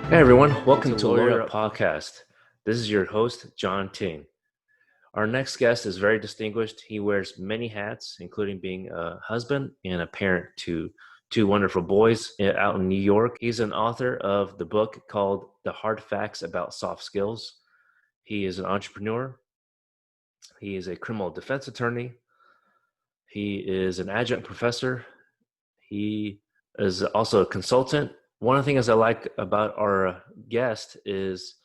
Hey everyone, welcome to Lawyer Up Podcast. This is your host, John Ting. Our next guest is very distinguished. He wears many hats, including being a husband and a parent to two wonderful boys out in New York. He's an author of the book called The Hard Facts About Soft Skills. He is an entrepreneur. He is a criminal defense attorney. He is an adjunct professor. He is also a consultant. One of the things I like about our guest is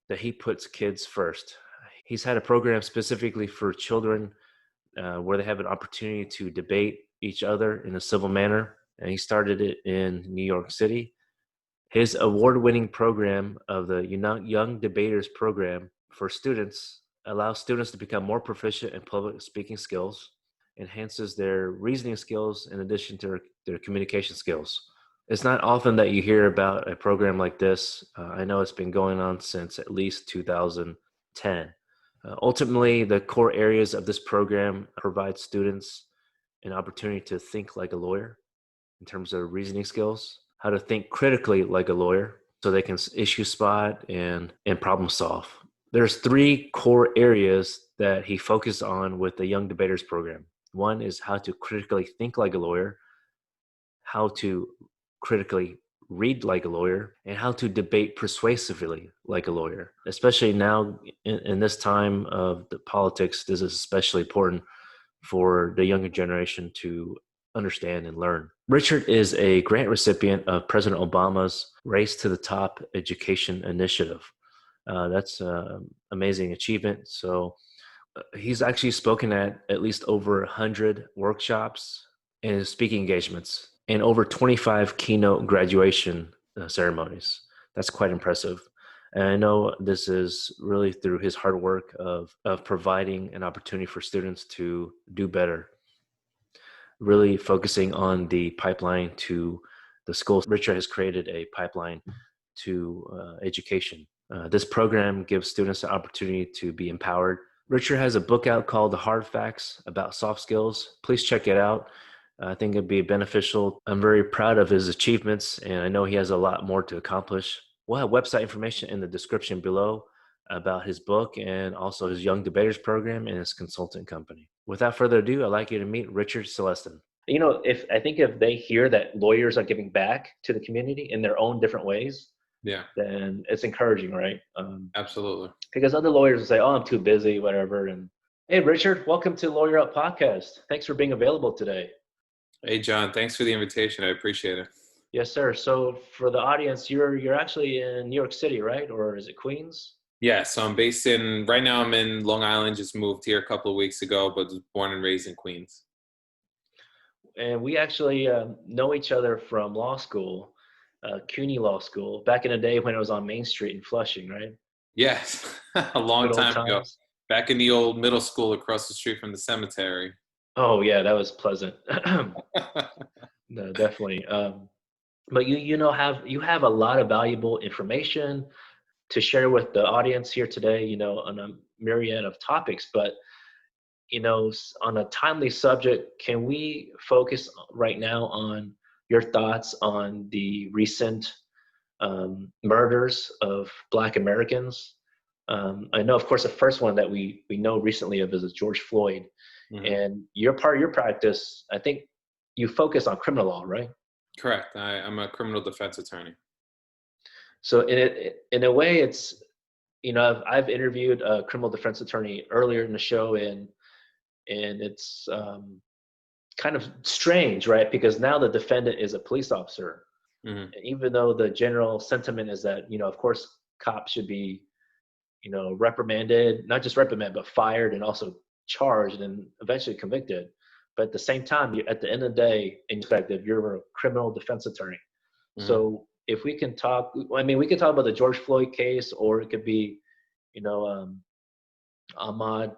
that he puts kids first. He's had a program specifically for children where they have an opportunity to debate each other in a civil manner, and he started it in New York City. His award-winning program of the Young Debaters program for students allows students to become more proficient in public speaking skills, enhances their reasoning skills in addition to their communication skills. It's not often that you hear about a program like this. I know it's been going on since at least 2010. Ultimately, the core areas of this program provide students an opportunity to think like a lawyer in terms of reasoning skills, how to think critically like a lawyer so they can issue spot and problem solve. There's three core areas that he focused on with the Young Debaters program. One is how to critically think like a lawyer, how to critically read like a lawyer, and how to debate persuasively like a lawyer. Especially now in this time of the politics, this is especially important for the younger generation to understand and learn. Richard is a grant recipient of President Obama's Race to the Top Education Initiative. That's an amazing achievement. So he's actually spoken at least over 100 workshops and speaking engagements and over 25 keynote graduation ceremonies. That's quite impressive. And I know this is really through his hard work of providing an opportunity for students to do better, really focusing on the pipeline to the schools. Richard has created a pipeline to education. This program gives students an opportunity to be empowered. Richard has a book out called The Hard Facts About Soft Skills. Please check it out. I think it'd be beneficial. I'm very proud of his achievements, and I know he has a lot more to accomplish. We'll have website information in the description below about his book and also his Young Debaters program and his consultant company. Without further ado, I'd like you to meet Richard Celestin. You know, if they hear that lawyers are giving back to the community in their own different ways, then it's encouraging, right? Absolutely. Because other lawyers will say, "Oh, I'm too busy," whatever. And hey, Richard, welcome to Lawyer Up Podcast. Thanks for being available today. Hey, John, thanks for the invitation. I appreciate it. Yes, sir. So for the audience, you're actually in New York City, right? Or is it Queens? Yeah, so right now I'm in Long Island, just moved here a couple of weeks ago, but was born and raised in Queens. And we actually know each other from law school, CUNY Law School, back in the day when it was on Main Street in Flushing, right? Yes, a long Good old time ago. times. Back in the old middle school across the street from the cemetery. Oh yeah, that was pleasant. No, definitely. But you have a lot of valuable information to share with the audience here today, on a myriad of topics. But, on a timely subject, can we focus right now on your thoughts on the recent murders of Black Americans? I know, of course, the first one that we know recently of is George Floyd. Mm-hmm. And your part of your practice, I think you focus on criminal law, right? Correct. I'm a criminal defense attorney. So in a way, it's, I've interviewed a criminal defense attorney earlier in the show, and it's kind of strange, right? Because now the defendant is a police officer. Mm-hmm. And even though the general sentiment is that, of course, cops should be, reprimanded, not just reprimanded, but fired and also charged and eventually convicted. But at the same time, at the end of the day, in perspective, you're a criminal defense attorney. Mm-hmm. So if we can talk, we can talk about the George Floyd case, or it could be, Ahmad,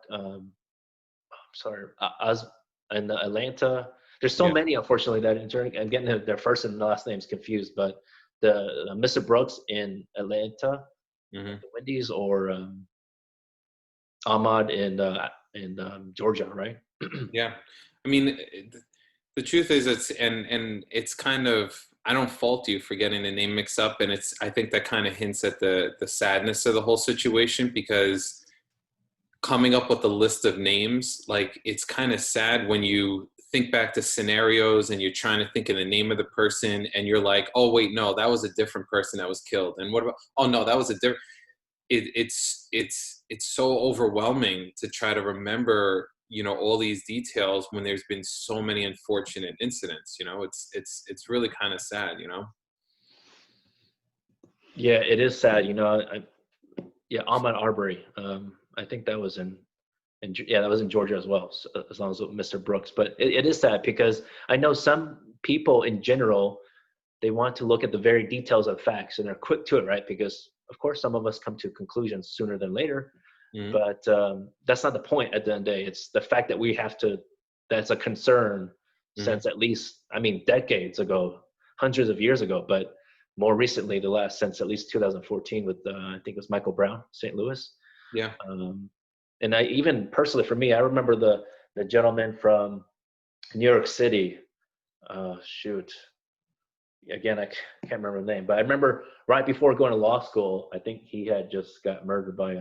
in Atlanta. There's so many, unfortunately, that I'm getting their first and last names confused. But the Mr. Brooks in Atlanta, Mm-hmm. the Wendy's, or Ahmad in Georgia, right? Yeah, I mean, the truth is, it's kind of, I don't fault you for getting the name mixed up, and I think that kind of hints at the sadness of the whole situation, because coming up with a list of names, like, it's kind of sad when you think back to scenarios and you're trying to think of the name of the person and you're like, oh wait, no, that was a different person that was killed, and what about, oh no, that was a different. It's so overwhelming to try to remember, all these details when there's been so many unfortunate incidents. It's really kind of sad. Yeah, it is sad. Yeah, Ahmaud Arbery. I think that was that was in Georgia as well, so, as long as it was Mr. Brooks. But it is sad because I know some people in general, they want to look at the very details of facts and they're quick to it, right? Because of course, some of us come to conclusions sooner than later, but that's not the point at the end of the day. It's the fact that we have to, that's a concern since at least, decades ago, hundreds of years ago, but more recently, since at least 2014 with, I think it was Michael Brown, St. Louis. Yeah. And I even personally, for me, I remember the gentleman from New York City. Again, I can't remember the name, but I remember right before going to law school, I think he had just got murdered by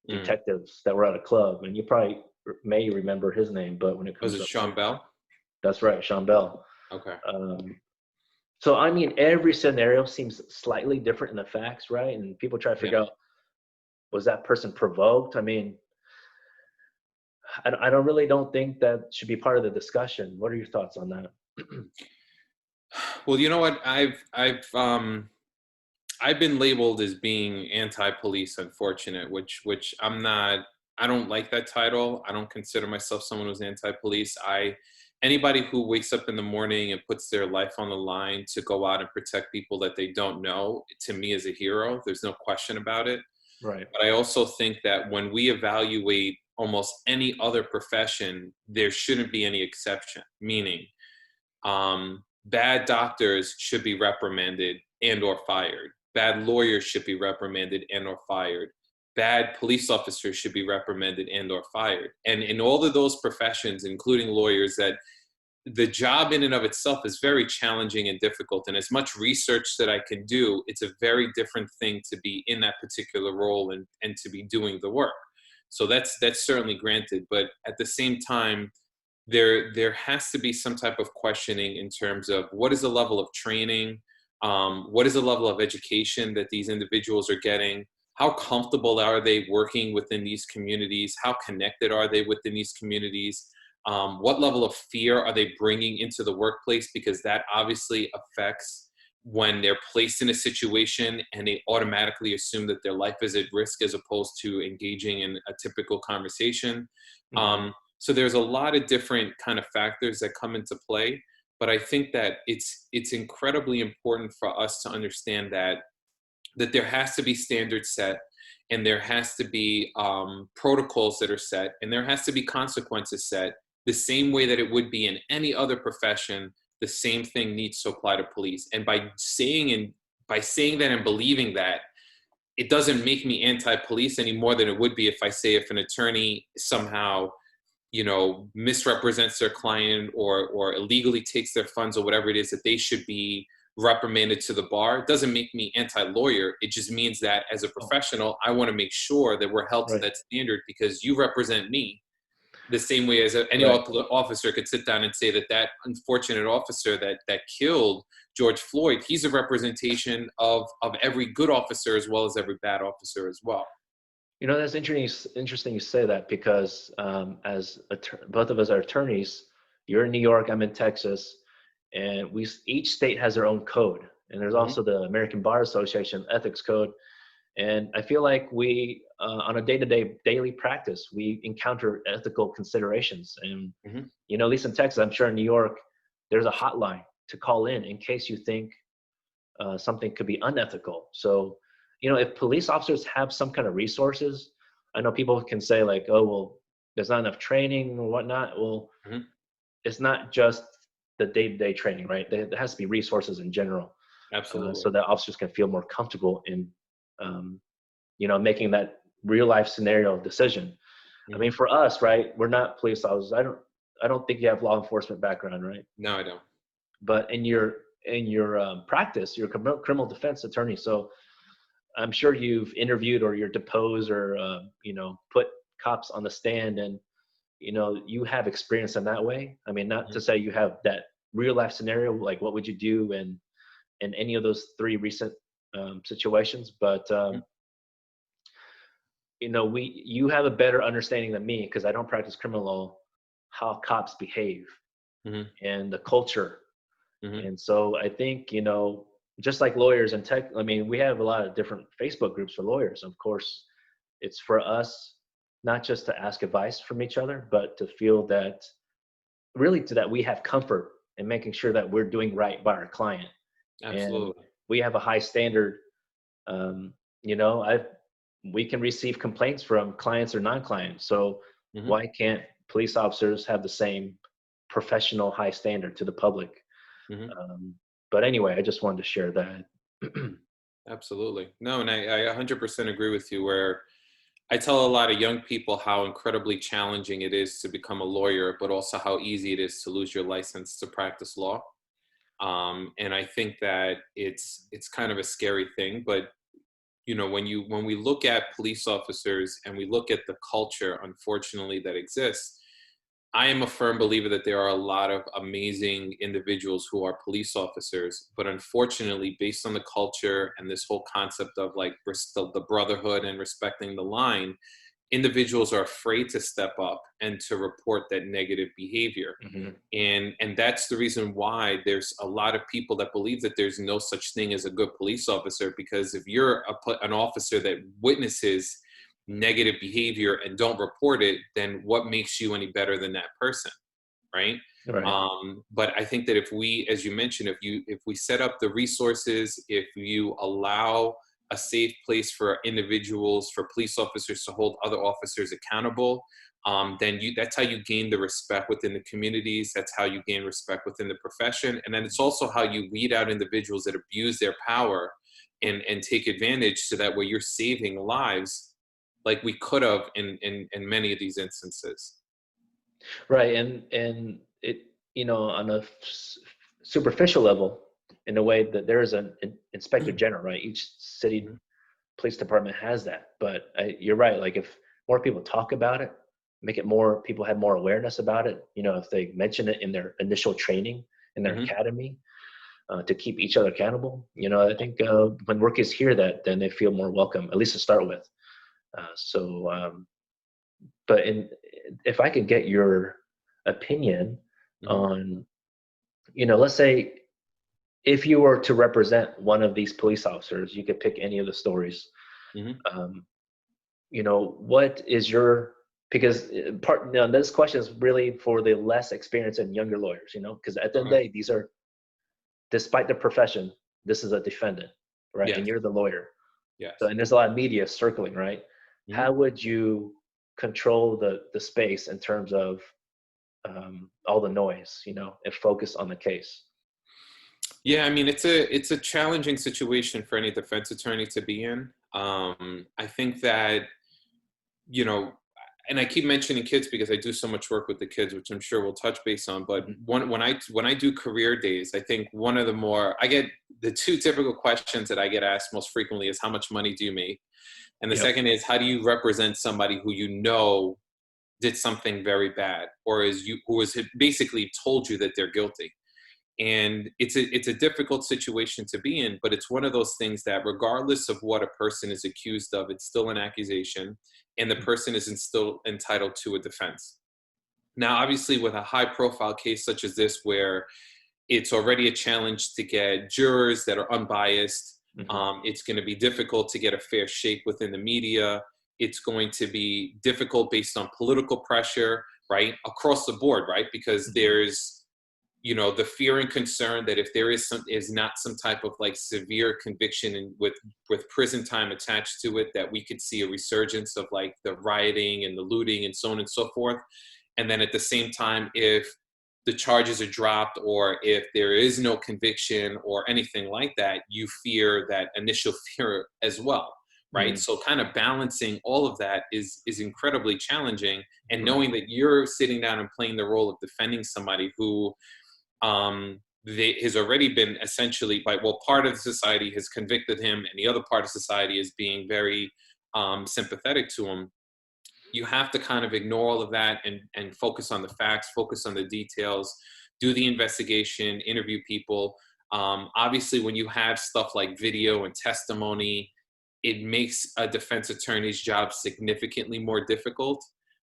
detectives that were at a club, and you probably may remember his name. But when it comes Was it to Sean Bell? That's right, Sean Bell. Okay. So every scenario seems slightly different in the facts, right? And people try to figure out, was that person provoked? I don't think that should be part of the discussion. What are your thoughts on that? Well, you know what? I've been labeled as being anti-police, unfortunate, which I'm not. I don't like that title. I don't consider myself someone who's anti-police. Anybody who wakes up in the morning and puts their life on the line to go out and protect people that they don't know, to me, is a hero. There's no question about it. Right. But I also think that when we evaluate almost any other profession, there shouldn't be any exception. Meaning, bad doctors should be reprimanded and or fired. Bad lawyers should be reprimanded and or fired. Bad police officers should be reprimanded and or fired. And in all of those professions, including lawyers, that the job in and of itself is very challenging and difficult. And as much research that I can do, it's a very different thing to be in that particular role and to be doing the work. So that's certainly granted. But at the same time, there has to be some type of questioning in terms of what is the level of training, what is the level of education that these individuals are getting, how comfortable are they working within these communities, how connected are they within these communities, what level of fear are they bringing into the workplace, because that obviously affects when they're placed in a situation and they automatically assume that their life is at risk as opposed to engaging in a typical conversation. So there's a lot of different kind of factors that come into play, but I think that it's incredibly important for us to understand that there has to be standards set, and there has to be protocols that are set, and there has to be consequences set, the same way that it would be in any other profession. The same thing needs to apply to police. And by saying that and believing that, it doesn't make me anti-police any more than it would be if I say if an attorney somehow misrepresents their client or illegally takes their funds or whatever it is, that they should be reprimanded to the bar. It doesn't make me anti-lawyer. It just means that as a professional, I want to make sure that we're held to that standard, because you represent me the same way as any officer could sit down and say that unfortunate officer that killed George Floyd, he's a representation of every good officer as well as every bad officer as well. That's interesting you say that, because both of us are attorneys. You're in New York, I'm in Texas, and each state has their own code. And there's also the American Bar Association Ethics Code. And I feel like we, on a day-to-day daily practice, we encounter ethical considerations. And, at least in Texas, I'm sure in New York, there's a hotline to call in case you think something could be unethical. So, if police officers have some kind of resources, I know people can say like, oh, well, there's not enough training or whatnot. Well, it's not just the day-to-day training, right? There has to be resources in general. Absolutely. So that officers can feel more comfortable in, making that real life scenario decision. For us, right, we're not police officers. I don't think you have law enforcement background, right? No, I don't. But in your in your practice, you're a criminal defense attorney. So I'm sure you've interviewed or you're deposed or, put cops on the stand, and, you have experience in that way. I mean, not to say you have that real life scenario, like what would you do in any of those three recent situations, but you have a better understanding than me, because I don't practice criminal law, how cops behave and the culture. And so I think, just like lawyers and tech, I mean, we have a lot of different Facebook groups for lawyers. Of course, it's for us not just to ask advice from each other, but to feel that we have comfort in making sure that we're doing right by our client. Absolutely. And we have a high standard. We can receive complaints from clients or non-clients. So why can't police officers have the same professional high standard to the public? But anyway, I just wanted to share that. Absolutely. No, and I 100% agree with you, where I tell a lot of young people how incredibly challenging it is to become a lawyer, but also how easy it is to lose your license to practice law. And I think that it's kind of a scary thing, but when we look at police officers and we look at the culture, unfortunately, that exists, I am a firm believer that there are a lot of amazing individuals who are police officers, but unfortunately, based on the culture and this whole concept of like the brotherhood and respecting the line, individuals are afraid to step up and to report that negative behavior. And that's the reason why there's a lot of people that believe that there's no such thing as a good police officer, because if you're an officer that witnesses negative behavior and don't report it, then what makes you any better than that person, right? But I think that if we, as you mentioned, if we set up the resources, if you allow a safe place for individuals, for police officers to hold other officers accountable, then that's how you gain the respect within the communities. That's how you gain respect within the profession. And then it's also how you weed out individuals that abuse their power and take advantage, so that way you're saving lives like we could have in many of these instances. Right. And it, on a superficial level, in a way that there is an inspector general, right? Each city police department has that. But you're right. Like, if more people talk about it, make it more, people have more awareness about it. If they mention it in their initial training in their academy, to keep each other accountable, I think when workers hear that, then they feel more welcome, at least to start with. But if I could get your opinion on, let's say if you were to represent one of these police officers, you could pick any of the stories. What is your, because this question is really for the less experienced and younger lawyers, because at the end of the day, these are, despite the profession, this is a defendant, right? Yes. And you're the lawyer. Yes. So, and there's a lot of media circling, right? How would you control the space in terms of all the noise, and focus on the case? Yeah, I mean, it's a challenging situation for any defense attorney to be in. I think that, and I keep mentioning kids because I do so much work with the kids, which I'm sure we'll touch base on. But when I do career days, I think one of I get the two typical questions that I get asked most frequently is, how much money do you make? And the second is, how do you represent somebody who did something very bad, or who has basically told you that they're guilty? And it's a difficult situation to be in, but it's one of those things that regardless of what a person is accused of, it's still an accusation, and the person is still entitled to a defense. Now, obviously, with a high profile case such as this, where it's already a challenge to get jurors that are unbiased, it's going to be difficult to get a fair shake within the media. It's going to be difficult based on political pressure, right? Across the board, right? Because there's, the fear and concern that if there is not some type of like severe conviction and with prison time attached to it, that we could see a resurgence of like the rioting and the looting and so on and so forth. And then at the same time, if the charges are dropped, or if there is no conviction or anything like that, you fear that initial fear as well, right? So kind of balancing all of that is incredibly challenging. And knowing that you're sitting down and playing the role of defending somebody who has already been essentially part of the society has convicted him, and the other part of society is being very sympathetic to him. You have to kind of ignore all of that and focus on the facts, focus on the details, do the investigation, interview people. Obviously, when you have stuff like video and testimony, it makes a defense attorney's job significantly more difficult,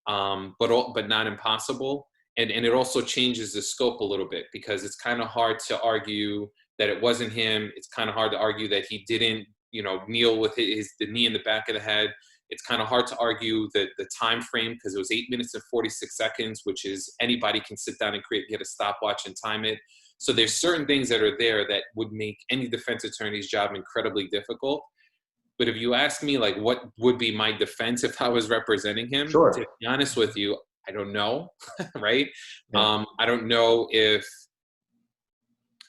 but not impossible. And it also changes the scope a little bit, because it's kind of hard to argue that it wasn't him. It's kind of hard to argue that he didn't, kneel with the knee in the back of the head. It's kind of hard to argue the time frame, because it was 8 minutes and 46 seconds, which is anybody can sit down and get a stopwatch and time it. So there's certain things that are there that would make any defense attorney's job incredibly difficult. But if you ask me, like, what would be my defense if I was representing him? Sure. To be honest with you, I don't know, right? Yeah. I don't know if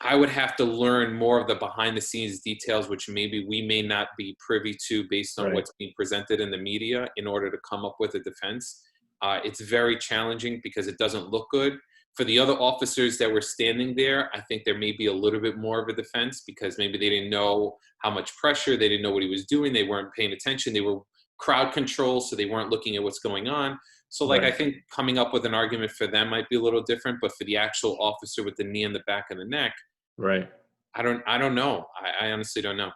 I would have to learn more of the behind the scenes details, which maybe we may not be privy to based on what's being presented in the media, in order to come up with a defense. It's very challenging because it doesn't look good. For the other officers that were standing there, I think there may be a little bit more of a defense, because maybe they didn't know how much pressure, they didn't know what he was doing, they weren't paying attention, they were crowd control, so they weren't looking at what's going on. So I think coming up with an argument for them might be a little different, but for the actual officer with the knee in the back of the neck, right. I don't know. I honestly don't know.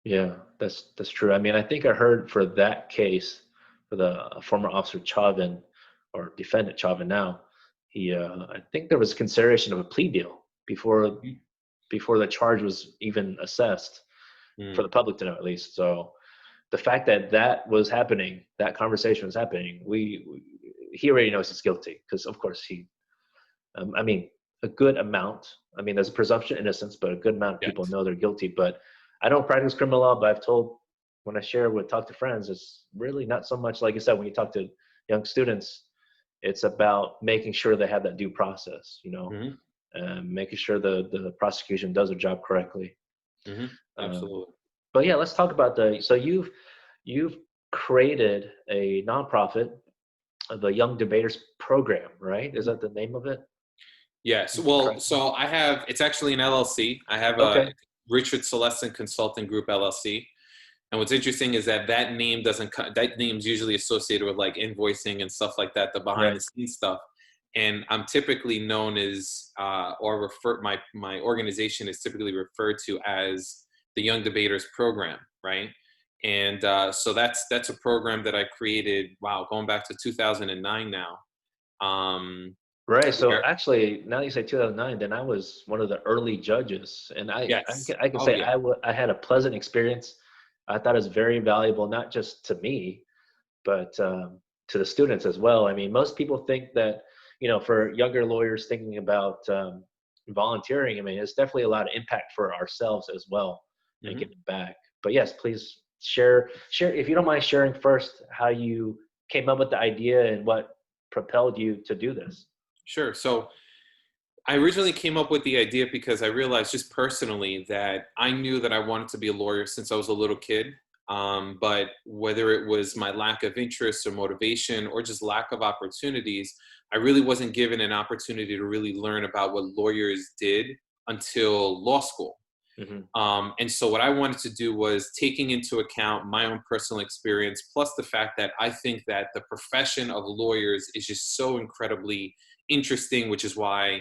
Yeah, that's true. I mean, I think I heard for that case, for the former officer Chauvin, or defendant Chauvin now, he I think there was consideration of a plea deal before the charge was even assessed, for the public to know, at least. So the fact that was happening, that conversation was happening, he already knows he's guilty, because of course I mean, a good amount. I mean, there's a presumption of innocence, but a good amount of people know they're guilty. But I don't practice criminal law, but I've told, when I talk to friends, it's really not so much, like you said, when you talk to young students, it's about making sure they have that due process, making sure the prosecution does their job correctly. Absolutely. But yeah, let's talk about so you've created a nonprofit, the Young Debaters Program, right? Is that the name of it? Yes. Well, so it's actually an LLC. I have a Richard Celestin Consulting Group LLC. And what's interesting is that name that name's usually associated with like invoicing and stuff like that, the behind the scenes stuff. And I'm typically known as, my organization is typically referred to as the Young Debaters Program, right? And so that's a program that I created, going back to 2009 now. Right. So actually, now you say 2009, then I was one of the early judges, and I can say I had a pleasant experience. I thought it was very valuable, not just to me, but to the students as well. I mean, most people think that, for younger lawyers thinking about volunteering, I mean, it's definitely a lot of impact for ourselves as well, and giving back. But yes, please share if you don't mind sharing first how you came up with the idea and what propelled you to do this. Sure. So I originally came up with the idea because I realized just personally that I knew that I wanted to be a lawyer since I was a little kid. But whether it was my lack of interest or motivation or just lack of opportunities, I really wasn't given an opportunity to really learn about what lawyers did until law school. And so what I wanted to do was, taking into account my own personal experience, plus the fact that I think that the profession of lawyers is just so incredibly interesting, which is why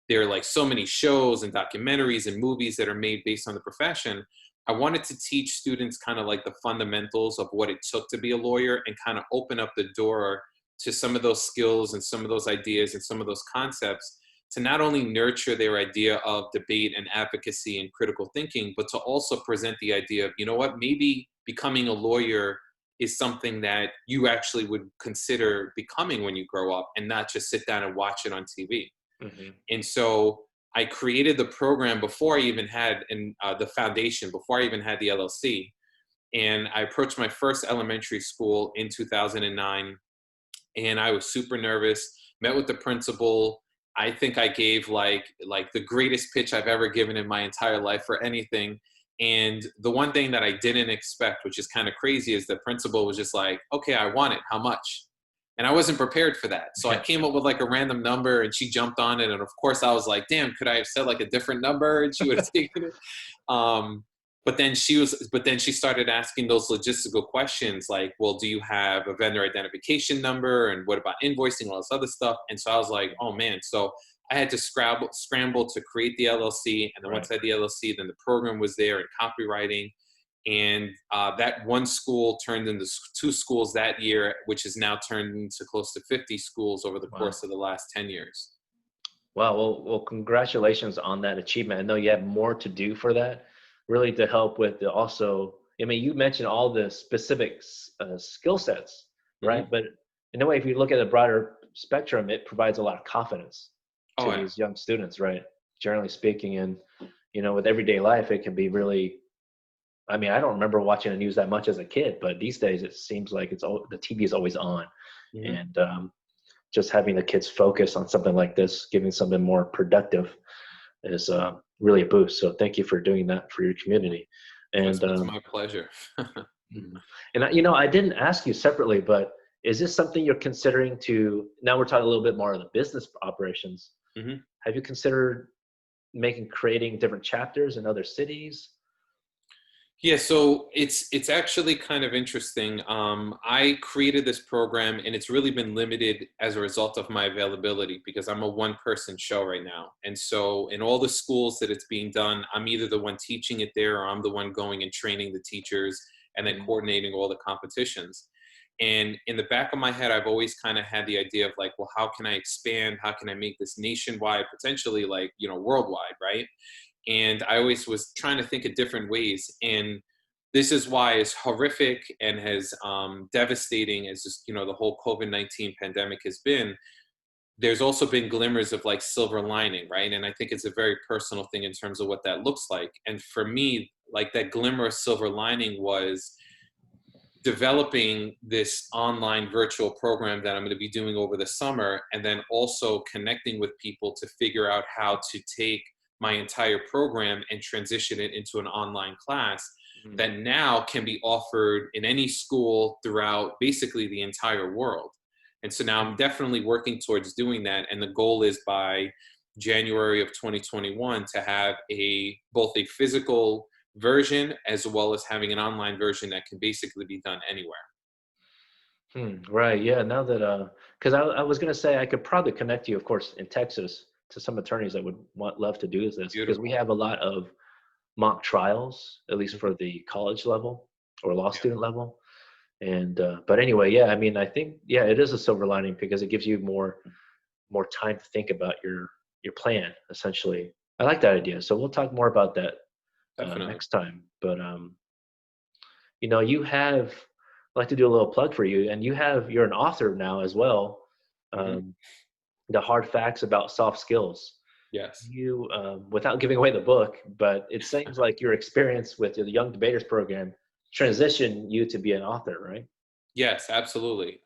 there are like so many shows and documentaries and movies that are made based on the profession. I wanted to teach students kind of like the fundamentals of what it took to be a lawyer, and kind of open up the door to some of those skills and some of those ideas and some of those concepts, to not only nurture their idea of debate and advocacy and critical thinking, but to also present the idea of, maybe becoming a lawyer is something that you actually would consider becoming when you grow up, and not just sit down and watch it on TV. And so I created the program before I even had the foundation, before I even had the LLC. And I approached my first elementary school in 2009, and I was super nervous, met with the principal. I think I gave like the greatest pitch I've ever given in my entire life for anything. And the one thing that I didn't expect, which is kind of crazy, is the principal was just like, okay, I want it. How much? And I wasn't prepared for that. So I came up with like a random number and she jumped on it. And of course I was like, damn, could I have said like a different number? And she would have taken it. But then she started asking those logistical questions like, well, do you have a vendor identification number? And what about invoicing, all this other stuff? And so I was like, oh man. So I had to scramble to create the LLC. And then once I had the LLC, then the program was there and copywriting. And that one school turned into 2 schools that year, which has now turned into close to 50 schools over the course of the last 10 years. Wow. Well, congratulations on that achievement. I know you have more to do for that, really to help with the also, I mean, you mentioned all the specific skill sets, right? Mm-hmm. But in a way, if you look at a broader spectrum, it provides a lot of confidence to these young students, right? Generally speaking, and, you know, with everyday life, it can be really, I mean, I don't remember watching the news that much as a kid, but these days it seems like the TV is always on. And just having the kids focus on something like this, giving something more productive is really a boost. So thank you for doing that for your community. And it's my pleasure. And you know, I didn't ask you separately, but is this something you're considering to, now we're talking a little bit more of the business operations. Have you considered creating different chapters in other cities? Yeah, so it's actually kind of interesting. I created this program and it's really been limited as a result of my availability because I'm a one-person show right now. And so in all the schools that it's being done, I'm either the one teaching it there or I'm the one going and training the teachers and then coordinating all the competitions. And in the back of my head, I've always kind of had the idea of like, well, how can I expand? How can I make this nationwide, potentially like, you know, worldwide, right? And I always was trying to think of different ways. And this is why, as horrific and as devastating as just, you know, the whole COVID-19 pandemic has been, there's also been glimmers of like silver lining, right? And I think it's a very personal thing in terms of what that looks like. And for me, like that glimmer of silver lining was developing this online virtual program that I'm going to be doing over the summer, and then also connecting with people to figure out how to take my entire program and transition it into an online class that now can be offered in any school throughout basically the entire world. And so now I'm definitely working towards doing that. And the goal is by January of 2021 to have both a physical version as well as having an online version that can basically be done anywhere. Right. Yeah. Now that, because I was going to say I could probably connect you, of course, in Texas to some attorneys that would love to do this because we have a lot of mock trials, at least for the college level or law student level. And but anyway, yeah, I mean, I think, yeah, it is a silver lining because it gives you more time to think about your plan, essentially. I like that idea. So we'll talk more about that next time. But you know, I'd like to do a little plug for you, and you're an author now as well. The Hard Facts About Soft Skills. Yes. You, without giving away the book, but it seems like your experience with the Young Debaters program transitioned you to be an author, right? Yes, absolutely.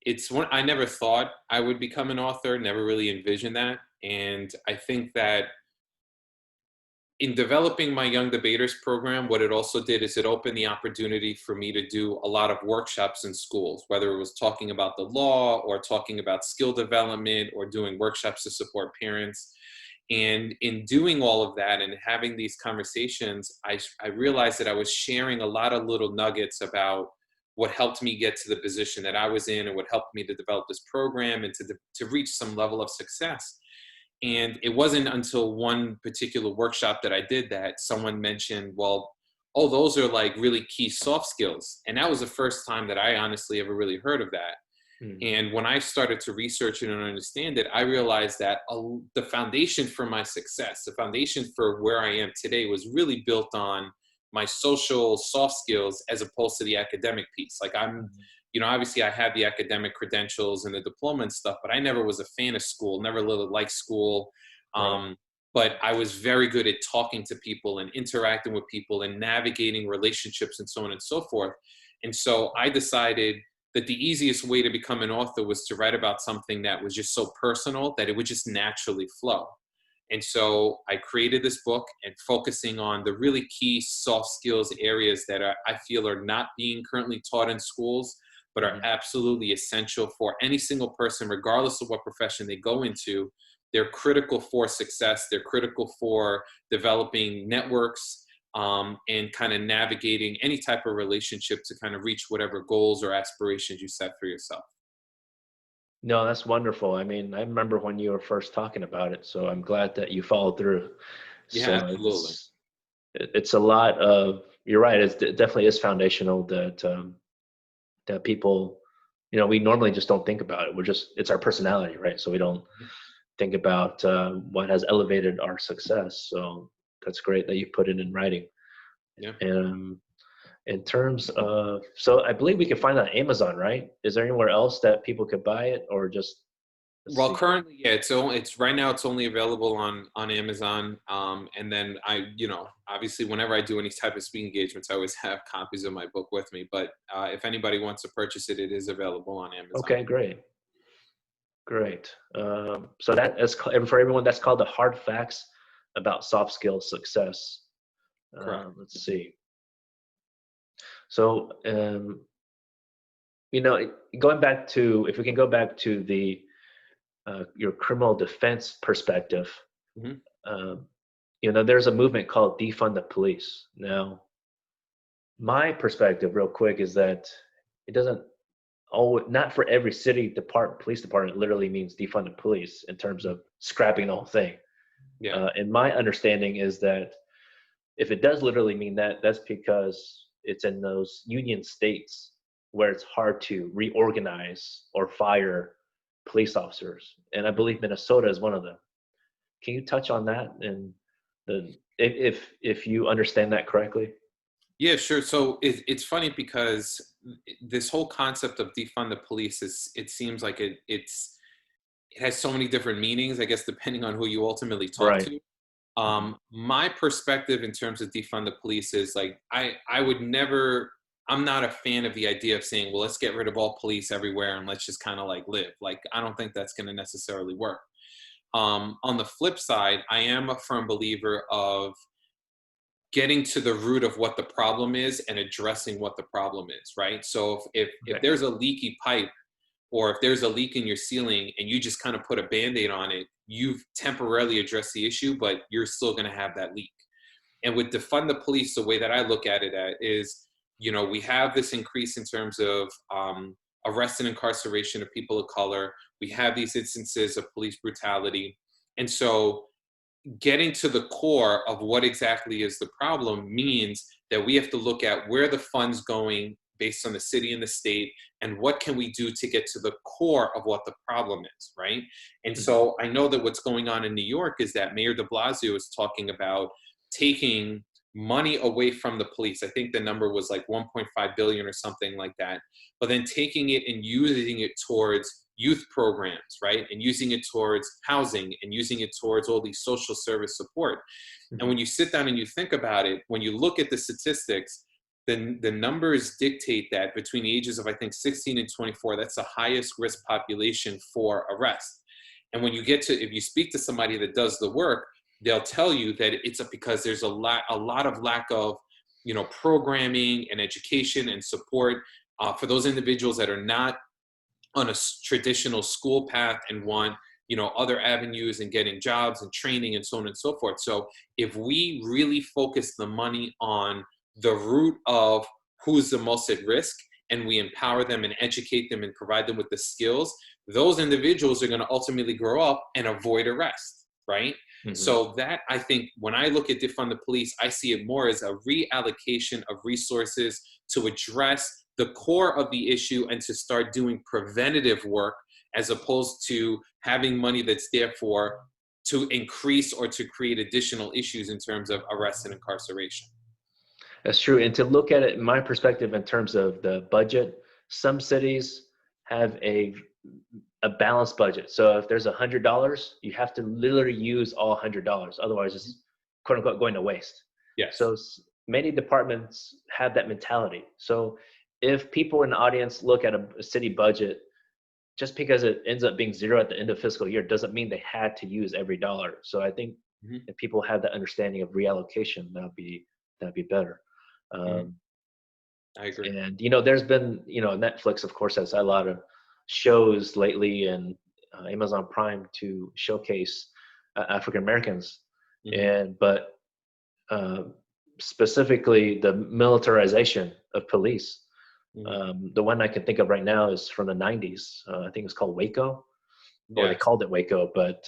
It's one I never thought I would become an author, never really envisioned that. And I think that in developing my Young Debaters program, what it also did is it opened the opportunity for me to do a lot of workshops in schools, whether it was talking about the law or talking about skill development or doing workshops to support parents. And in doing all of that and having these conversations, I realized that I was sharing a lot of little nuggets about what helped me get to the position that I was in and what helped me to develop this program and to reach some level of success. And it wasn't until one particular workshop that I did that someone mentioned, well, oh, those are like really key soft skills. And that was the first time that I honestly ever really heard of that. And when I started to research it and understand it, I realized that the foundation for my success, the foundation for where I am today was really built on my social soft skills as opposed to the academic piece. Like you know, obviously I had the academic credentials and the diploma and stuff, but I never was a fan of school, never really liked school. But I was very good at talking to people and interacting with people and navigating relationships and so on and so forth. And so I decided that the easiest way to become an author was to write about something that was just so personal that it would just naturally flow. And so I created this book and focusing on the really key soft skills areas that I feel are not being currently taught in schools, but are absolutely essential for any single person, regardless of what profession they go into. They're critical for success. They're critical for developing networks, and kind of navigating any type of relationship to kind of reach whatever goals or aspirations you set for yourself. No, that's wonderful. I mean, I remember when you were first talking about it, so I'm glad that you followed through. Yeah, So absolutely. it's a lot of, you're right, it definitely is foundational that that people, we normally just don't think about it. It's our personality, right? So we don't think about what has elevated our success. So that's great that you put it in writing. Yeah. And in terms of, so I believe we can find it on Amazon, right? Is there anywhere else that people could buy it, or just, let's Well, see. currently, yeah, it's right now it's only available on Amazon. And then obviously, whenever I do any type of speaking engagements, I always have copies of my book with me. But if anybody wants to purchase it, it is available on Amazon. Okay, great. Great. So that is, and for everyone, that's called The Hard Facts About Soft Skills Success. Correct. Let's see. So, going back to, if we can go back to the your criminal defense perspective, Hmm. um, there's a movement called Defund the Police. Now, my perspective, real quick, is that it doesn't always, not for every police department literally means defund the police in terms of scrapping the whole thing. Yeah. And my understanding is that if it does literally mean that, that's because it's in those union states where it's hard to reorganize or fire police officers. And I believe Minnesota is one of them. Can you touch on that, and if you understand that correctly? Yeah, sure. So it's funny because this whole concept of defund the police it seems like it has so many different meanings, I guess, depending on who you ultimately talk Right. to. Mhm. My perspective in terms of defund the police is like I would never. I'm not a fan of the idea of saying, well, let's get rid of all police everywhere and let's just kind of like live. Like I don't think that's going to necessarily work. On the flip side, I am a firm believer of getting to the root of what the problem is and addressing what the problem is, right? So if Okay. there's a leaky pipe, or if there's a leak in your ceiling and you just kind of put a band-aid on it, you've temporarily addressed the issue, but you're still going to have that leak. And with defund the police, the way that I look at it is, we have this increase in terms of arrest and incarceration of people of color. We have these instances of police brutality. And so getting to the core of what exactly is the problem means that we have to look at where the fund's going based on the city and the state, and what can we do to get to the core of what the problem is, right? And Mhm. so I know that what's going on in New York is that Mayor de Blasio is talking about taking money away from the police. I think the number was like 1.5 billion or something like that, but then taking it and using it towards youth programs, right? And using it towards housing and using it towards all these social service support. And Mhm. when you sit down and you think about it, when you look at the statistics, then the numbers dictate that between the ages of, I think, 16 and 24, that's the highest risk population for arrest. And when you get to, if you speak to somebody that does the work, they'll tell you that it's because there's a lot of lack of, programming and education and support for those individuals that are not on a traditional school path and want other avenues and getting jobs and training and so on and so forth. So if we really focus the money on the root of who's the most at risk, and we empower them and educate them and provide them with the skills, those individuals are going to ultimately grow up and avoid arrest, right? Mhm. So that, I think, when I look at defund the police, I see it more as a reallocation of resources to address the core of the issue and to start doing preventative work, as opposed to having money that's there for to increase or to create additional issues in terms of arrest and incarceration. That's true. And to look at it, in my perspective, in terms of the budget, some cities have a balanced budget. So if there's $100, you have to literally use all $100. Otherwise, it's quote unquote going to waste. So Yes. many departments have that mentality. So if people in the audience look at a city budget, just because it ends up being zero at the end of fiscal year doesn't mean they had to use every dollar. So I think Mhm. if people have that understanding of reallocation, that'd be better. Mhm. Um, I agree. And, there's been, Netflix, of course, has a lot of shows lately, and Amazon Prime to showcase African Americans. Hmm. But uh, specifically the militarization of police. Hmm. The one I can think of right now is from the 90s. I think it's called Waco, or they Yes. called it Waco. But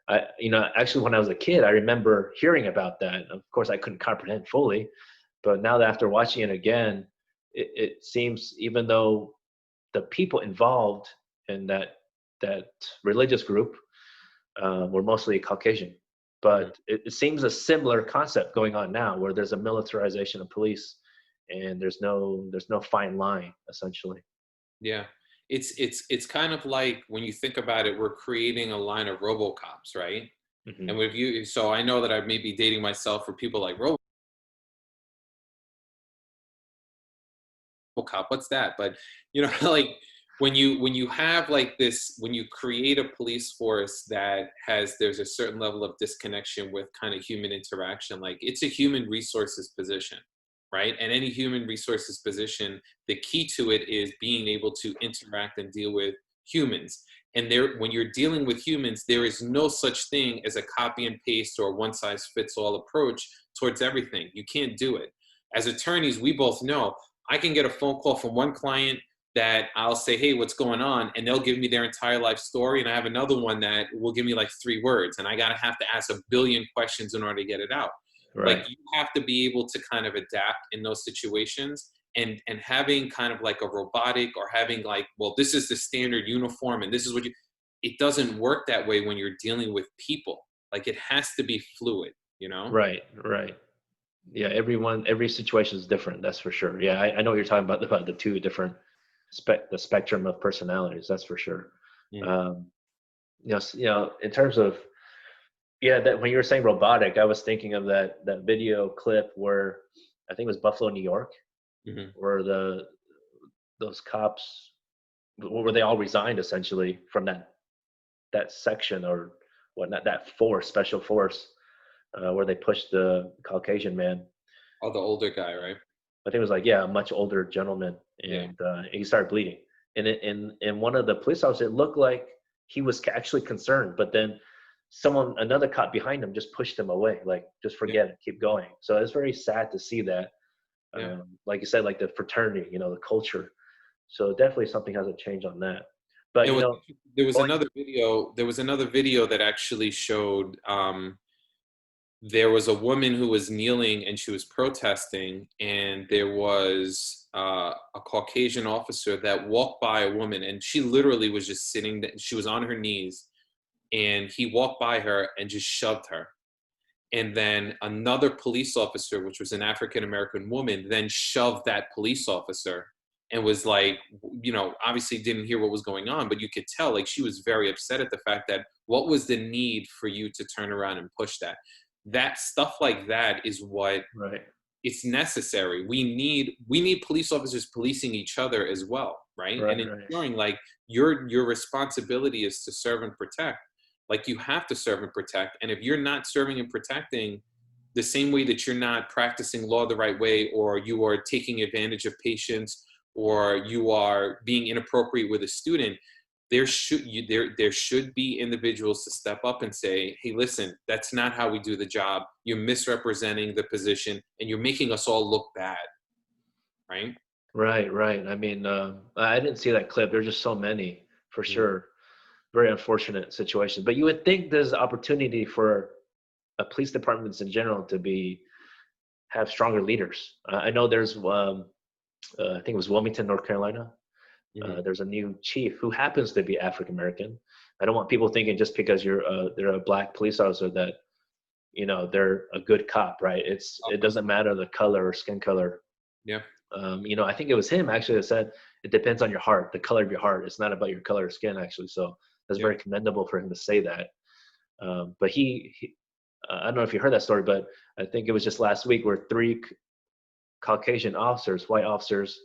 actually, when I was a kid, I remember hearing about that. Of course, I couldn't comprehend fully, but now that after watching it again, it seems, even though the people involved in that religious group were mostly Caucasian, Hmm. but it seems a similar concept going on now, where there's a militarization of police, and there's no fine line, essentially. Yeah. It's kind of like when you think about it, we're creating a line of Robocops, right? Hmm. And with you, so I know that I may be dating myself for people like Robocop. What's that? But like when you have like this, when you create a police force that there's a certain level of disconnection with kind of human interaction, like it's a human resources position, right? And any human resources position, the key to it is being able to interact and deal with humans. And there, when you're dealing with humans, there is no such thing as a copy and paste or one size fits all approach towards everything. You can't do it. As attorneys, we both know I can get a phone call from one client that I'll say, hey, what's going on? And they'll give me their entire life story. And I have another one that will give me like 3 words. And I got to have to ask a billion questions in order to get it out. Like Right. you have to be able to kind of adapt in those situations. And having kind of like a robotic, or having like, well, this is the standard uniform and this is what it doesn't work that way when you're dealing with people. Like it has to be fluid, you know? Right. Right. Yeah. Every situation is different. That's for sure. Yeah. I know what you're talking about the two different the spectrum of personalities. That's for sure. Mm-hmm. Um, in terms of, yeah, that when you were saying robotic, I was thinking of that video clip where I think it was Buffalo, New York, Mm-hmm. where those cops, where they all resigned essentially from that section, or whatnot, that force, special force, where they pushed the Caucasian man. Oh, the older guy, right? I think it was like, yeah, a much older gentleman, Yeah. and he started bleeding. And in one of the police officers, it looked like he was actually concerned, but then another cop behind him just pushed him away, like, just Yeah. forget it, keep going. So it's very sad to see that. Yeah. Like you said, like the fraternity, the culture. So definitely something hasn't changed on that. But And there was going, another video. There was another video that actually showed there was a woman who was kneeling and she was protesting, and there was a Caucasian officer that walked by a woman, and she literally was just sitting. She was on her knees, and he walked by her and just shoved her. And then another police officer, which was an African American woman, then shoved that police officer and was like, obviously didn't hear what was going on, but you could tell like she was very upset at the fact that what was the need for you to turn around and push that? That stuff like that is what right, it's necessary. We need police officers policing each other as well, right? right, And right, ensuring like your responsibility is to serve and protect. Like you have to serve and protect. And if you're not serving and protecting the same way that you're not practicing law the right way, or you are taking advantage of patients, or you are being inappropriate with a student, there should be individuals to step up and say, hey, listen, that's not how we do the job. You're misrepresenting the position and you're making us all look bad, right? right, right. I mean, I didn't see that clip. There's just so many, for Mhm. sure. Very unfortunate situation. But you would think there's opportunity for police departments in general to have stronger leaders. I know there's I think it was Wilmington, North Carolina. Mhm. There's a new chief who happens to be African American. I don't want people thinking just because they're a black police officer that they're a good cop, right? It Okay. doesn't matter the color or skin color. Yeah. I think it was him actually that said it depends on your heart, the color of your heart. It's not about your color of skin, actually. So that's Yeah. very commendable for him to say that. But I don't know if you heard that story, but I think it was just last week where three Caucasian officers, white officers,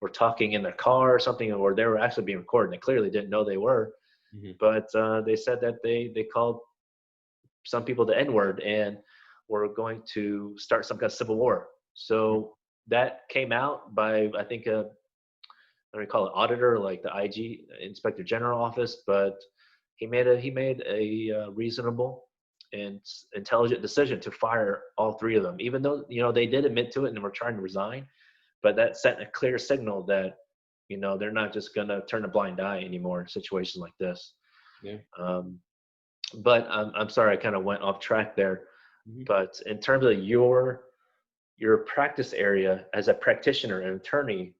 were talking in their car or something, or they were actually being recorded. They clearly didn't know they were, Mhm. but they said that they called some people the N word and were going to start some kind of civil war. So that came out by, I think, a, I don't call it auditor, like the IG, Inspector General office, but he made a reasonable and intelligent decision to fire all three of them, even though, they did admit to it and were trying to resign. But that sent a clear signal that, they're not just going to turn a blind eye anymore in situations like this. Yeah. But I'm sorry, I kind of went off track there. Mm-hmm. But in terms of your practice area as a practitioner and attorney,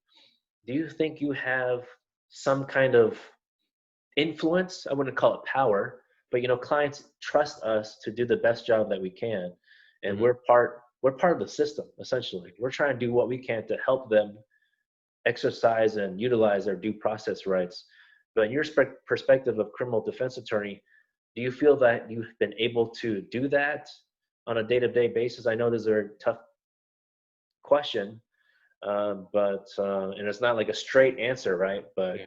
do you think you have some kind of influence? I wouldn't call it power, but clients trust us to do the best job that we can, and Mm-hmm. we're part of the system. Essentially, we're trying to do what we can to help them exercise and utilize their due process rights. But in your perspective of criminal defense attorney, do you feel that you've been able to do that on a day-to-day basis? I know this is a tough question, but and it's not like a straight answer, right? But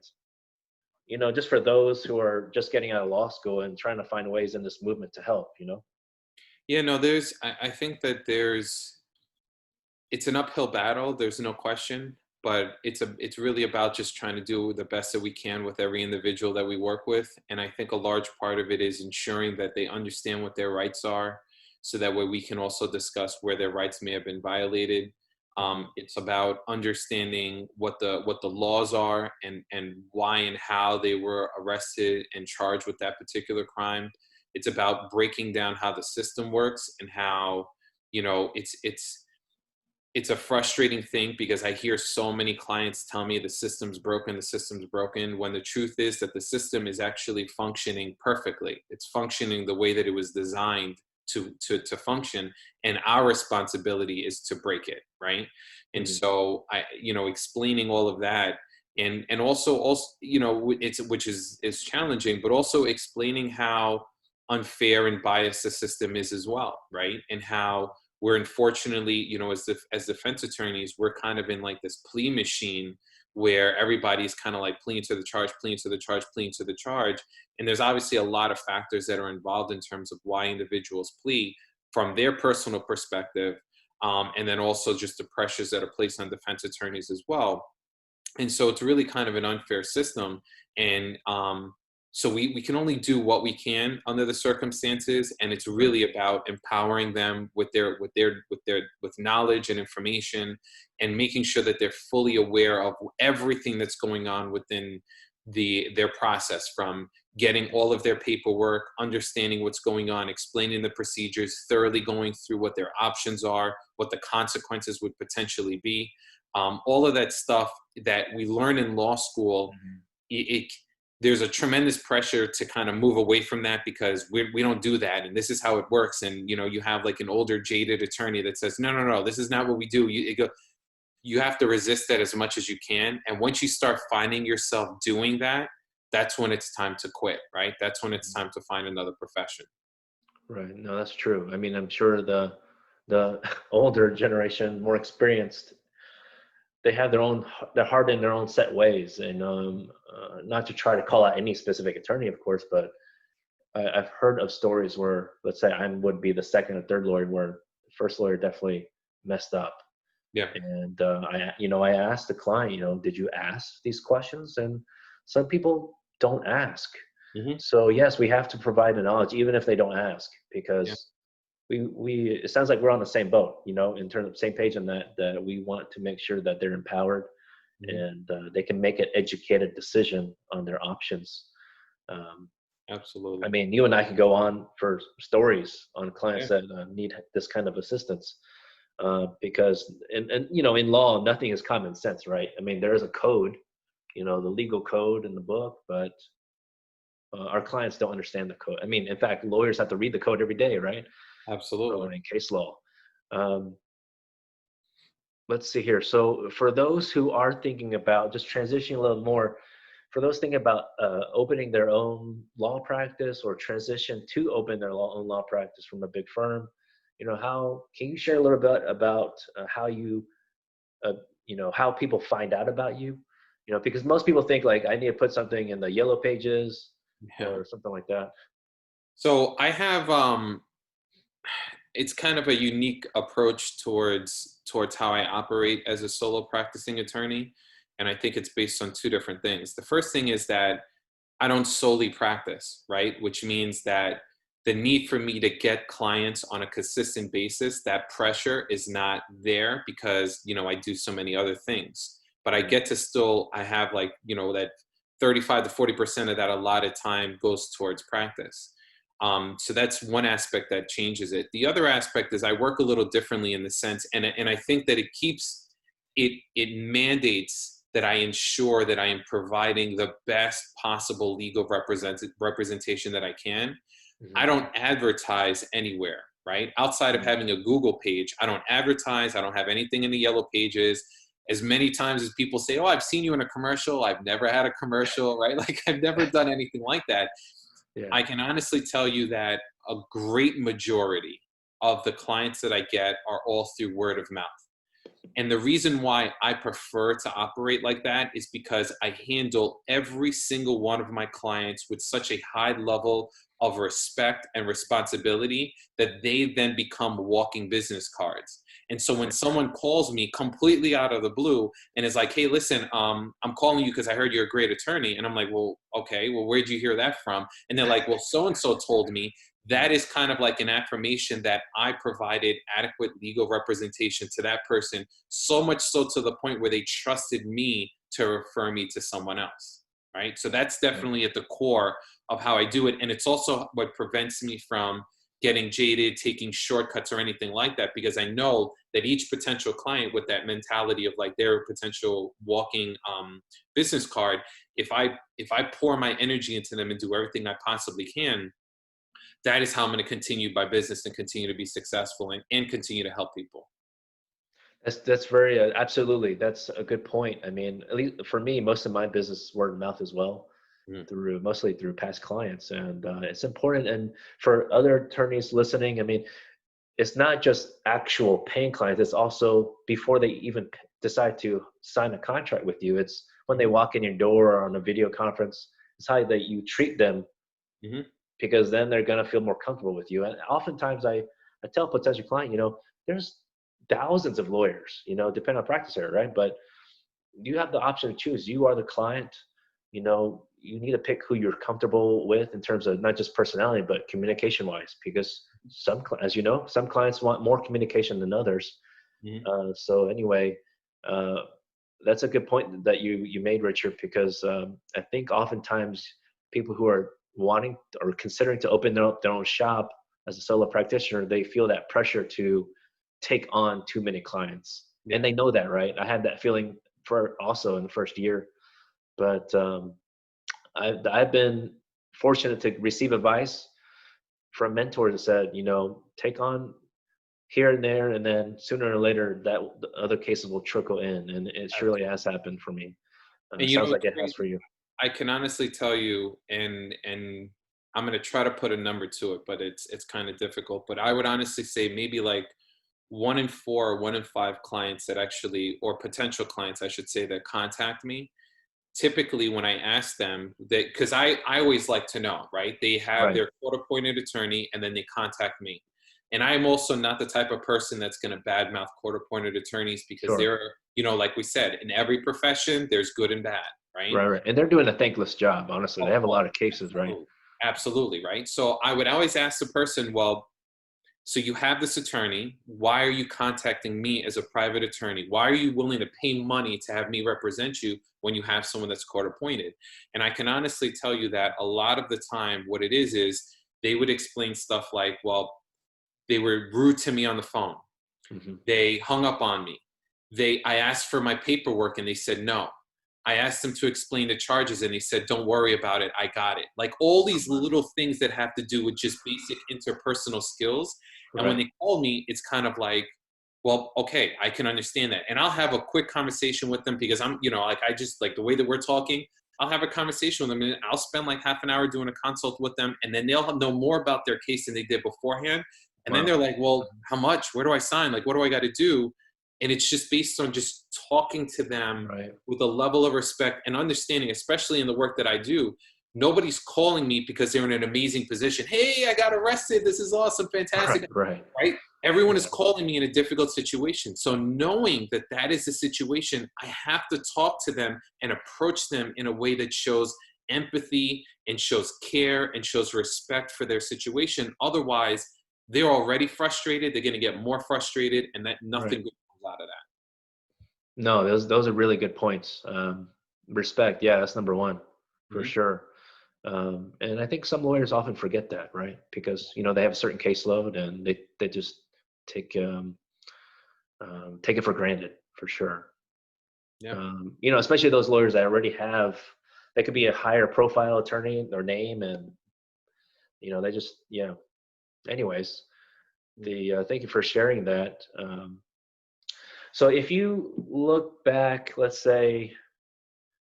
just for those who are just getting out of law school and trying to find ways in this movement to help. Yeah, no, I think that it's an uphill battle. There's no question, but it's really about just trying to do the best that we can with every individual that we work with. And I think a large part of it is ensuring that they understand what their rights are, so that way we can also discuss where their rights may have been violated. It's about understanding what the laws are, and why and how they were arrested and charged with that particular crime. It's about breaking down how the system works, and how, it's a frustrating thing, because I hear so many clients tell me the system's broken, when the truth is that the system is actually functioning perfectly. It's functioning the way that it was designed to function, and our responsibility is to break it, right? And Mhm. so explaining all of that, and also it's, which is challenging, but also explaining how unfair and biased the system is as well, right? And how we're, unfortunately, as defense attorneys, we're kind of in like this plea machine, where everybody's kind of like pleading to the charge, pleading to the charge, pleading to the charge. And there's obviously a lot of factors that are involved in terms of why individuals plea from their personal perspective, and then also just the pressures that are placed on defense attorneys as well. And so it's really kind of an unfair system. And so we can only do what we can under the circumstances, and it's really about empowering them with knowledge and information, and making sure that they're fully aware of everything that's going on within their process, from getting all of their paperwork, understanding what's going on, explaining the procedures, thoroughly going through what their options are, what the consequences would potentially be. All of that stuff that we learn in law school, there's a tremendous pressure to kind of move away from that, because we don't do that, and this is how it works. And you have like an older, jaded attorney that says, no, this is not what we do. You have to resist that as much as you can. And once you start finding yourself doing that, that's when it's time to quit, right? That's when it's time to find another profession. Right. No, that's true. I mean, I'm sure the older generation, more experienced, they have their heart in their own set ways, and not to try to call out any specific attorney, of course, but I've heard of stories where, let's say, I would be the second or third lawyer, where the first lawyer definitely messed up. Yeah. And I asked the client, did you ask these questions? And some people don't ask. Mm-hmm. So yes, we have to provide the knowledge, even if they don't ask, because we it sounds like we're on the same boat, in terms of same page on that we want to make sure that they're empowered, and they can make an educated decision on their options. Absolutely. I mean, you and I could go on for stories on clients that need this kind of assistance, because in law, nothing is common sense, right? I mean, there is a code, the legal code in the book, but our clients don't understand the code. I mean, in fact, lawyers have to read the code every day, right? Absolutely. In case law. Let's see here. So for those who are thinking about just transitioning a little more, for those thinking about opening their own law practice, or transition to open their own law practice from a big firm, how can you share a little bit about how you, how people find out about you? Because most people think like, I need to put something in the yellow pages or something like that. So I have it's kind of a unique approach towards how I operate as a solo practicing attorney. And I think it's based on two different things. The first thing is that I don't solely practice, right? Which means that the need for me to get clients on a consistent basis, that pressure is not there because, I do so many other things. But I get to still, I have like, that 35 to 40% of that allotted time goes towards practice. So that's one aspect that changes it. The other aspect is I work a little differently in the sense, and I think that it mandates that I ensure that I am providing the best possible legal representation that I can. I don't advertise anywhere, right? Outside of having a Google page, I don't advertise. I don't have anything in the yellow pages. As many times as people say, oh, I've seen you in a commercial, I've never had a commercial, right? Like I've never done anything like that. Yeah. I can honestly tell you that a great majority of the clients that I get are all through word of mouth. And the reason why I prefer to operate like that is because I handle every single one of my clients with such a high level of respect and responsibility that they then become walking business cards. And so when someone calls me completely out of the blue and is like, hey, listen, I'm calling you because I heard you're a great attorney. And I'm like, well, okay, well, where'd you hear that from? And they're like, well, so-and-so told me. That is kind of like an affirmation that I provided adequate legal representation to that person, so much so to the point where they trusted me to refer me to someone else, right? So that's definitely at the core of how I do it. And it's also what prevents me from getting jaded, taking shortcuts or anything like that, because I know that each potential client with that mentality of like their potential walking business card, if I pour my energy into them and do everything I possibly can, that is how I'm going to continue my business and continue to be successful and continue to help people. That's very, absolutely. That's a good point. I mean, at least for me, most of my business is word of mouth as well, mostly through past clients. And it's important. And for other attorneys listening, I mean, it's not just actual paying clients. It's also before they even decide to sign a contract with you. It's when they walk in your door or on a video conference. It's how that you treat them. Because then they're going to feel more comfortable with you. And oftentimes I tell a potential client, there's thousands of lawyers, depending on practice area, right? But you have the option to choose. You are the client. You need to pick who you're comfortable with in terms of not just personality, but communication wise, because as you know, some clients want more communication than others. So anyway, that's a good point that you made, Richard, because I think oftentimes people who are wanting or considering to open their own shop as a solo practitioner, they feel that pressure to take on too many clients. And they know that, right? I had that feeling also in the first year, but I've been fortunate to receive advice from mentors that said, take on here and there, and then sooner or later that the other cases will trickle in, and it surely has happened for me. It sounds like it has for you. I can honestly tell you, and I'm going to try to put a number to it, but it's kind of difficult. But I would honestly say maybe like 1 in 4 or 1 in 5 clients that actually, or potential clients, I should say, that contact me. Typically, when I ask them, because I always like to know, right? They have their court-appointed attorney, and then they contact me. And I'm also not the type of person that's going to badmouth court-appointed attorneys because they're, like we said, in every profession, there's good and bad. Right. And they're doing a thankless job, honestly. They have a lot of cases, right? Absolutely, right? So I would always ask the person, well, so you have this attorney. Why are you contacting me as a private attorney? Why are you willing to pay money to have me represent you when you have someone that's court appointed? And I can honestly tell you that a lot of the time what it is they would explain stuff like, well, they were rude to me on the phone. They hung up on me. I asked for my paperwork and they said no. I asked them to explain the charges and he said, don't worry about it. I got it. Like all these little things that have to do with just basic interpersonal skills. And when they call me, it's kind of like, well, okay, I can understand that. And I'll have a quick conversation with them because I'm, I just like the way that we're talking, I'll have a conversation with them and I'll spend like half an hour doing a consult with them. And then they'll know more about their case than they did beforehand. And then they're like, well, how much? Where do I sign? Like, what do I got to do? And it's just based on just talking to them with a level of respect and understanding, especially in the work that I do. Nobody's calling me because they're in an amazing position. Hey, I got arrested. This is awesome, fantastic. Right. Right? Everyone is calling me in a difficult situation. So knowing that that is the situation, I have to talk to them and approach them in a way that shows empathy and shows care and shows respect for their situation. Otherwise, they're already frustrated. They're going to get more frustrated, and that nothing good comes out of that. No, those are really good points. Respect, yeah, that's number one for sure. And I think some lawyers often forget that, right? Because they have a certain caseload and they just take it for granted for sure. Yeah. Especially those lawyers that already have, they could be a higher profile attorney, their name, and they just Anyways, thank you for sharing that. So if you look back, let's say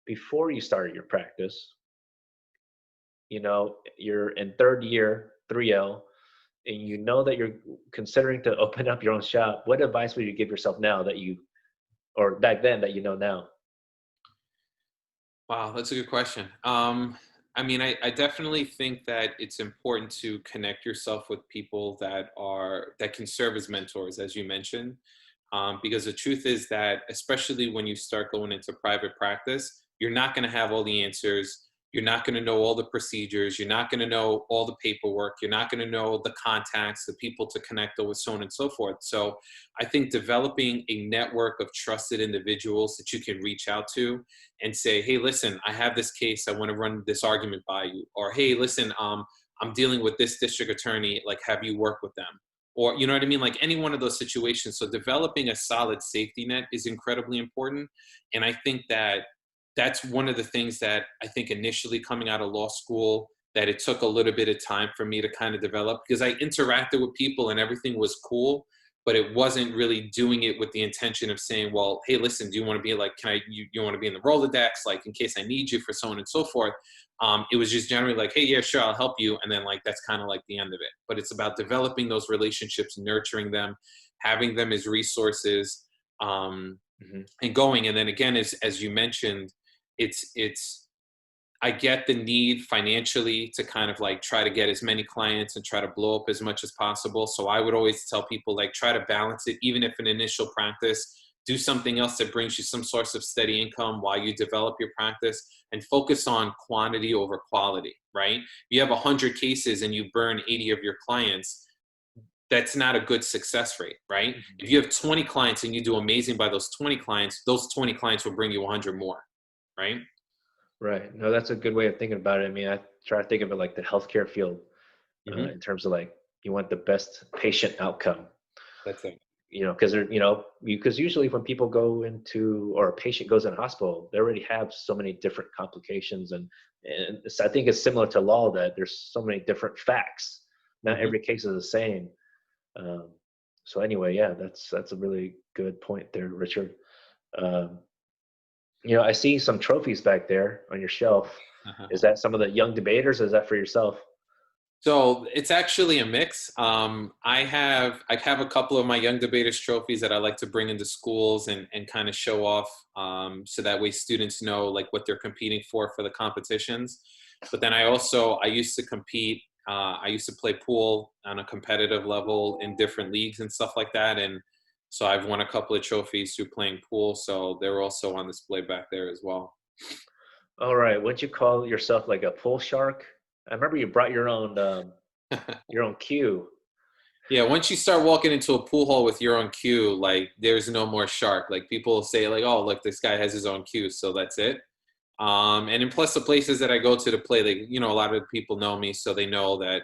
before you started your practice, you're in third year, 3L, and that you're considering to open up your own shop, what advice would you give yourself now or back then that now? Wow, that's a good question. I definitely think that it's important to connect yourself with people that can serve as mentors, as you mentioned, because the truth is that, especially when you start going into private practice, you're not going to have all the answers. You're not going to know all the procedures. You're not going to know all the paperwork. You're not going to know the contacts, the people to connect with, so on and so forth. So I think developing a network of trusted individuals that you can reach out to and say, hey, listen, I have this case. I want to run this argument by you. Or, hey, listen, I'm dealing with this district attorney. Like, have you worked with them? Or, you know what I mean? Like any one of those situations. So developing a solid safety net is incredibly important. And I think that's one of the things that I think initially coming out of law school, that it took a little bit of time for me to kind of develop, because I interacted with people and everything was cool, but it wasn't really doing it with the intention of saying, well, hey, listen, do you want to be like, you want to be in the Rolodex, like in case I need you for so on and so forth. It was just generally like, hey, yeah, sure, I'll help you. And then like, that's kind of like the end of it. But it's about developing those relationships, nurturing them, having them as resources, and going. And then again, as you mentioned, I get the need financially to kind of like try to get as many clients and try to blow up as much as possible. So I would always tell people, like, try to balance it. Even if in initial practice, do something else that brings you some source of steady income while you develop your practice, and focus on quantity over quality, right? If you have 100 cases and you burn 80 of your clients, that's not a good success rate, right? If you have 20 clients and you do amazing by those 20 clients will bring you 100 more. Right? Right. No, that's a good way of thinking about it. I mean, I try to think of it like the healthcare field, in terms of like, you want the best patient outcome. That's it. Because usually when people go or a patient goes in a hospital, they already have so many different complications. And I think it's similar to law, that there's so many different facts. Not every case is the same. So anyway, yeah, that's a really good point there, Richard. I see some trophies back there on your shelf. Is that some of the young debaters, or is that for yourself? So it's actually a mix. I have a couple of my young debaters trophies that I like to bring into schools and kind of show off, so that way students know like what they're competing for the competitions. But then I used to compete. I used to play pool on a competitive level in different leagues and stuff like that. And so I've won a couple of trophies through playing pool. So they're also on display back there as well. All right. Wouldn't you call yourself like a pool shark? I remember you brought your own cue. Yeah, once you start walking into a pool hall with your own cue, like there's no more shark. Like people say like, oh, look, this guy has his own cue. So that's it. And then plus the places that I go to play, like, a lot of people know me. So they know that,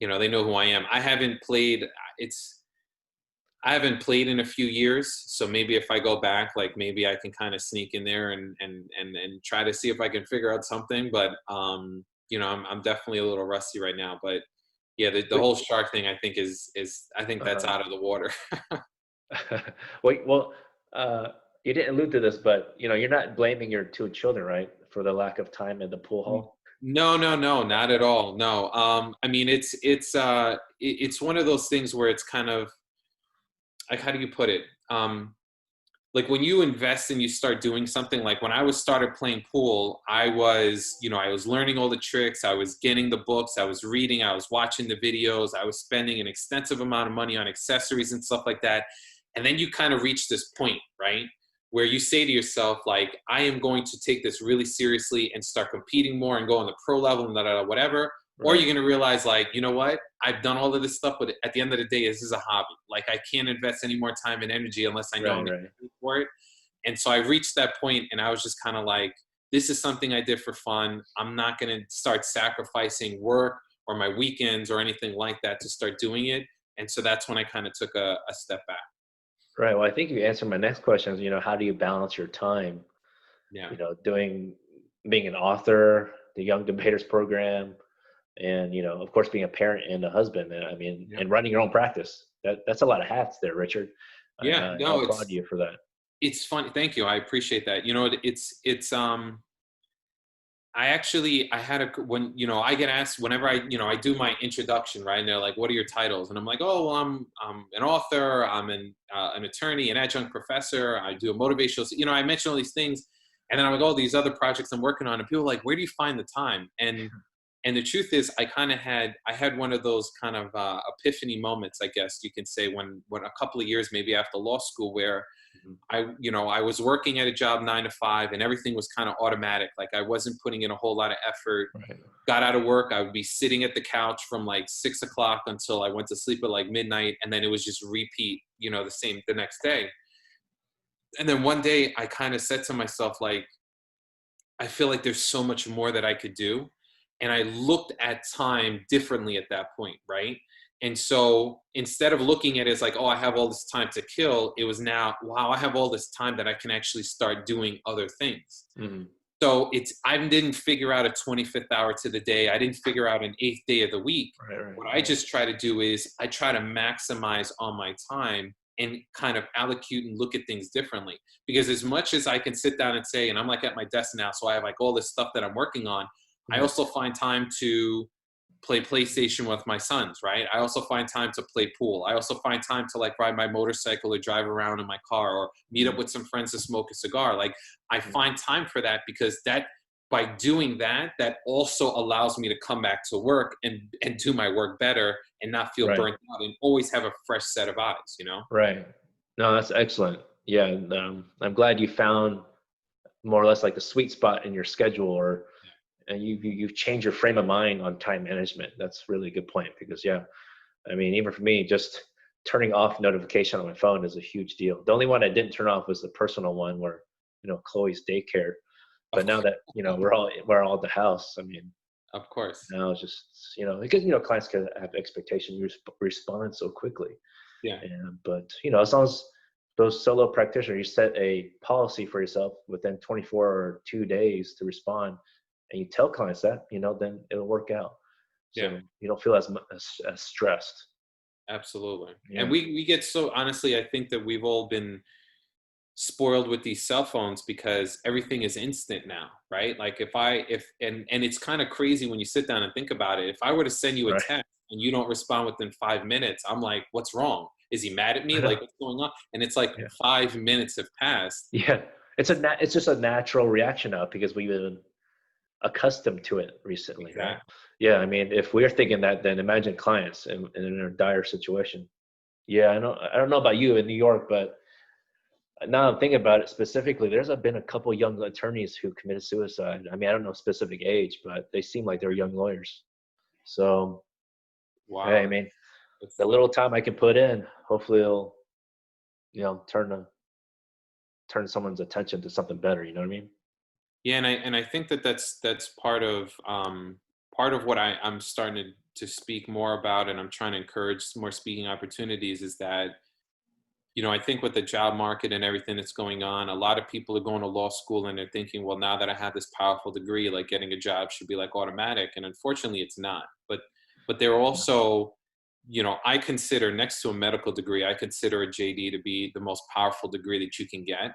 they know who I am. I haven't played in a few years, so maybe if I go back, like maybe I can kind of sneak in there and try to see if I can figure out something. But I'm definitely a little rusty right now. But yeah, the whole shark thing, I think is I think that's out of the water. Wait, well, you didn't allude to this, but you're not blaming your two children, right, for the lack of time in the pool hall? No, not at all. No, I mean it's one of those things where it's kind of like, how do you put it? like when you invest and you start doing something, like when I started playing pool, I was, I was learning all the tricks. I was getting the books. I was reading. I was watching the videos. I was spending an extensive amount of money on accessories and stuff like that. And then you kind of reach this point, right, where you say to yourself, like, I am going to take this really seriously and start competing more and go on the pro level and whatever. Or you're going to realize, like, you know what? I've done all of this stuff, but at the end of the day, this is a hobby. Like, I can't invest any more time and energy unless I know I'm going to pay for it. And so I reached that point, and I was just kind of like, this is something I did for fun. I'm not going to start sacrificing work or my weekends or anything like that to start doing it. And so that's when I kind of took a step back. Right. Well, I think you answered my next question is, how do you balance your time? Yeah. Being an author, the Young Debaters program, and of course being a parent and a husband. And running your own practice. That's a lot of hats there, Richard. Yeah. I applaud you for that. It's funny. Thank you. I appreciate that. I had when I get asked whenever I do my introduction, right? And they're like, "What are your titles?" And I'm like, "Oh, well, I'm an author. I'm an attorney, an adjunct professor. I do a motivational." I mention all these things, and then I'm like, "Oh, these other projects I'm working on." And people are like, "Where do you find the time?" And the truth is, I had one of those kind of epiphany moments, I guess you can say, when a couple of years maybe after law school, where I was working at a job 9 to 5 and everything was kind of automatic. Like I wasn't putting in a whole lot of effort. Right. Got out of work. I would be sitting at the couch from like 6 o'clock until I went to sleep at like midnight. And then it was just repeat, the next day. And then one day I kind of said to myself, like, I feel like there's so much more that I could do. And I looked at time differently at that point, right? And so instead of looking at it as like, oh, I have all this time to kill, it was now, wow, I have all this time that I can actually start doing other things. Mm-hmm. So I didn't figure out a 25th hour to the day. I didn't figure out an 8th day of the week. Right. What I just try to do is I try to maximize on my time and kind of allocate and look at things differently. Because as much as I can sit down and say, and I'm like at my desk now, so I have like all this stuff that I'm working on, I also find time to play PlayStation with my sons, right? I also find time to play pool. I also find time to like ride my motorcycle or drive around in my car or meet up with some friends to smoke a cigar. Like I find time for that because by doing that also allows me to come back to work and do my work better and not feel burnt out and always have a fresh set of eyes, Right. No, that's excellent. Yeah. And, I'm glad you found more or less like the sweet spot in your schedule and you've changed your frame of mind on time management. That's really a good point because even for me, just turning off notification on my phone is a huge deal. The only one I didn't turn off was the personal one where, Chloe's daycare. But now that, we're all at the house, of course. Now it's just, because, clients can have expectation, you respond so quickly. Yeah. But, as long as those solo practitioners, you set a policy for yourself within 24 or 2 days to respond, and you tell clients that, then it'll work out. So you don't feel as stressed. Absolutely. Yeah. And we get so, honestly, I think that we've all been spoiled with these cell phones because everything is instant now, right? Like and it's kind of crazy when you sit down and think about it. If I were to send you a text and you don't respond within 5 minutes, I'm like, what's wrong? Is he mad at me? Like, what's going on? And it's like 5 minutes have passed. Yeah. It's just a natural reaction now because we've been accustomed to it recently. Exactly. Right? Yeah. If we're thinking that, then imagine clients in a dire situation. Yeah. I don't know about you in New York, but now I'm thinking about it specifically, there's been a couple young attorneys who committed suicide. I don't know specific age, but they seem like they're young lawyers. So, wow. Hey, the little time I can put in, hopefully it'll, turn someone's attention to something better. You know what I mean? Yeah, and I think that's part of what I'm starting to speak more about, and I'm trying to encourage more speaking opportunities. Is that I think with the job market and everything that's going on, a lot of people are going to law school and they're thinking, well, now that I have this powerful degree, like getting a job should be like automatic, and unfortunately, it's not. But they're also I consider next to a medical degree, I consider a JD to be the most powerful degree that you can get.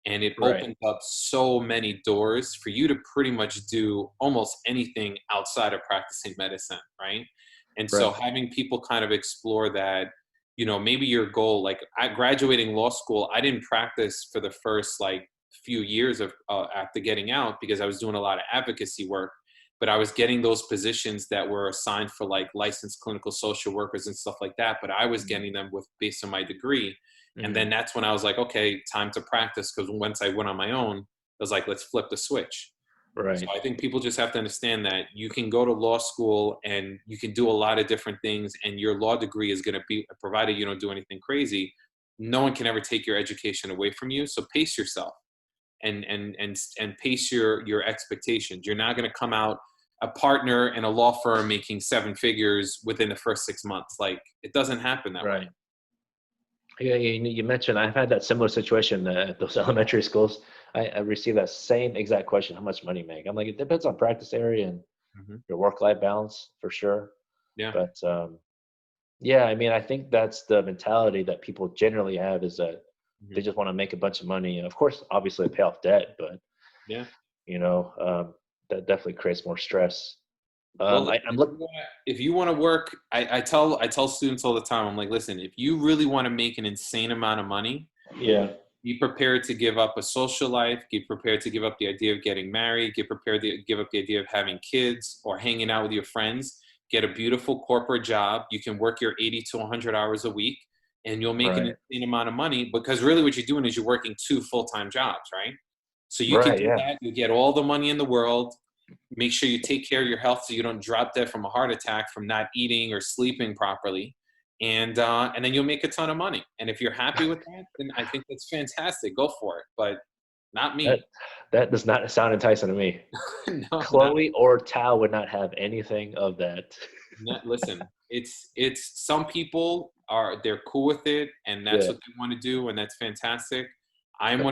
And it opens up so many doors for you to pretty much do almost anything outside of practicing medicine, right? And so having people kind of explore that, maybe your goal, like at graduating law school, I didn't practice for the first like few years of after getting out because I was doing a lot of advocacy work, but I was getting those positions that were assigned for like licensed clinical social workers and stuff like that. But I was getting them based on my degree. And then that's when I was like, okay, time to practice. Because once I went on my own, I was like, let's flip the switch. Right. So I think people just have to understand that you can go to law school and you can do a lot of different things, and your law degree is going to be, provided you don't do anything crazy, no one can ever take your education away from you. So pace yourself and pace your expectations. You're not going to come out a partner in a law firm making 7 figures within the first 6 months. Like, it doesn't happen that way. Yeah, you mentioned I've had that similar situation at those elementary schools. I received that same exact question: how much money you make? I'm like, it depends on practice area and your work-life balance for sure. Yeah. But yeah, I mean, I think that's the mentality that people generally have, is that they just want to make a bunch of money, and of course, obviously, pay off debt. But Yeah. that definitely creates more stress. Well, I'm looking. if you want to work, I tell students all the time, I'm like, listen, if you really want to make an insane amount of money, Yeah. be prepared to give up a social life, get prepared to give up the idea of getting married, get prepared to give up the idea of having kids or hanging out with your friends, get a beautiful corporate job. You can work your 80 to 100 hours a week and you'll make an Right. insane amount of money, because really what you're doing is you're working 2 full-time jobs, right? So you can Right. do Yeah. that. You get all the money in the world. Make sure you take care of your health so you don't drop dead from a heart attack from not eating or sleeping properly. And then you'll make a ton of money. And if you're happy with that, then I think that's fantastic. Go for it. But not That me. that does not sound enticing to me. No, not Chloe or Tao would not have anything of that. listen. It's some people they're cool with it and that's Yeah. what they want to do, and that's fantastic. I'm Okay.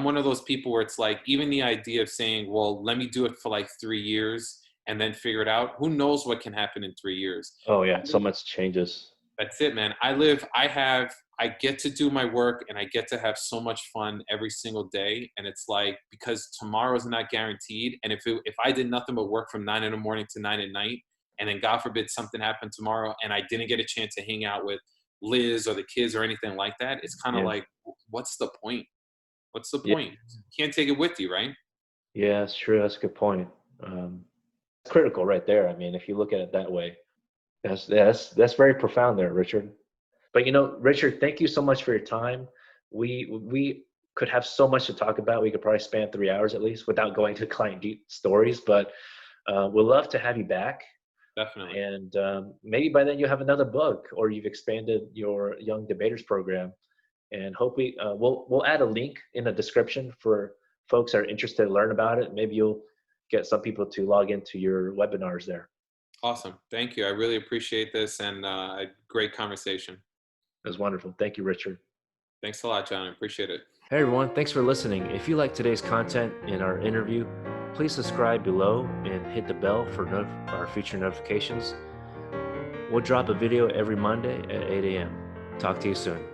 one of those people where it's like, even the idea of saying, well, let me do it for like 3 years and then figure it out. Who knows what can happen in 3 years? Oh yeah, so much changes. That's it, man. I get to do my work and I get to have so much fun every single day. And it's like, because tomorrow is not guaranteed. And if I did nothing but work from 9 in the morning to 9 at night, and then God forbid something happened tomorrow and I didn't get a chance to hang out with Liz or the kids or anything like that, it's kind of Yeah. like, what's the point? What's the Yeah. point? You can't take it with you, right? Yeah, that's true. That's a good point. It's critical right there. I mean, if you look at it that way, that's very profound there, Richard. But Richard, thank you so much for your time. We could have so much to talk about. We could probably span 3 hours at least without going to client deep stories. But we'd love to have you back. Definitely. And maybe by then you have another book, or you've expanded your Young Debaters program. And hopefully we'll add a link in the description for folks that are interested to learn about it. Maybe you'll get some people to log into your webinars there. Awesome. Thank you. I really appreciate this, and great conversation. It was wonderful. Thank you, Richard. Thanks a lot, John. I appreciate it. Hey everyone, thanks for listening. If you like today's content in our interview, please subscribe below and hit the bell for our future notifications. We'll drop a video every Monday at 8 a.m. Talk to you soon.